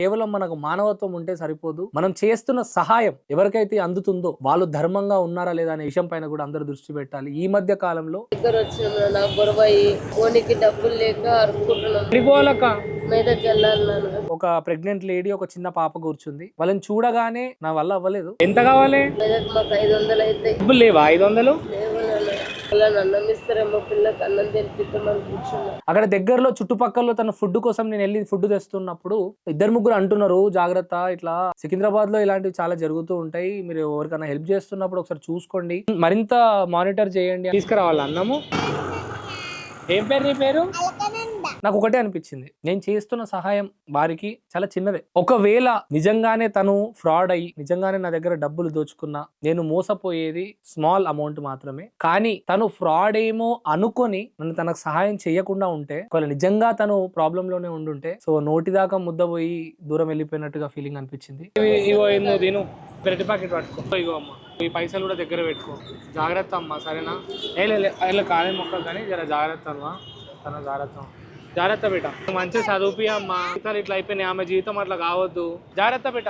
కేవలం మనకు మానవత్వం ఉంటే సరిపోదు. మనం చేస్తున్న సహాయం ఎవరికైతే అందుతుందో వాళ్ళు ధర్మంగా ఉన్నారా లేదా అనే విషయం పైన కూడా అందరూ దృష్టి పెట్టాలి. ఈ మధ్య కాలంలో దగ్గర వచ్చిన నాకు గొడవయి పోనీకి డబ్బులు లేక అరుక్కుంటున్నాం. మీదకి వెళ్ళాలి. ఒక ప్రెగ్నెంట్ లేడీ ఒక చిన్న పాప కూర్చుంది. వాళ్ళని చూడగానే నా వల్ల అవ్వలేదు. ఎంత కావాలి? మీదకి మాకు 500 అయితే డబ్బులు లేవా? 500 అన్నం ఇస్తారేమో పిల్లకి అన్నం తెలిపిద్దామని కూర్చున్నా. అక్కడ దగ్గరలో చుట్టుపక్కల తన ఫుడ్ కోసం నేను వెళ్ళి ఫుడ్ తెస్తున్నప్పుడు ఇద్దరు ముగ్గురు అంటున్నారు, జాగ్రత్త, ఇట్లా సికింద్రాబాద్ లో ఇలాంటివి చాలా జరుగుతూ ఉంటాయి, మీరు ఎవరికైనా హెల్ప్ చేస్తున్నప్పుడు ఒకసారి చూసుకోండి, మరింత మానిటర్ చేయండి. తీసుకురావాలి అన్నము. ఏం పేరు నీ పేరు? నాకు ఒకటే అనిపించింది, నేను చేస్తున్న సహాయం వారికి చాలా చిన్నదే. ఒకవేళ నిజంగానే తను ఫ్రాడ్ అయ్యి నిజంగానే నా దగ్గర డబ్బులు దోచుకున్నా, నేను మోసపోయేది స్మాల్ అమౌంట్ మాత్రమే. కానీ తను ఫ్రాడ్ ఏమో అనుకొని నన్ను తనకు సహాయం చేయకుండా ఉంటే, ఒకవేళ నిజంగా తను ప్రాబ్లం లోనే ఉండుంటే, సో నోటి దాకా ముద్ద పోయి దూరం వెళ్ళిపోయినట్టుగా ఫీలింగ్ అనిపించింది. ఇగో దీను బ్రెడ్ ప్యాకెట్ పట్టుకో, ఇగో అమ్మ ఈ పైసలు కూడా దగ్గర పెట్టుకో, జాగ్రత్త అమ్మా, సరేనా? ఇలా కాలే మొక్క కానీ జర జాగ్రత్త అమ్మా, తన జాగ్రత్త బేట, మంచిగా చదువుపి అమ్మా. ఇట్లా అయిపోయినాయి, ఆమె జీవితం అట్లా కావద్దు, జాగ్రత్త బేట.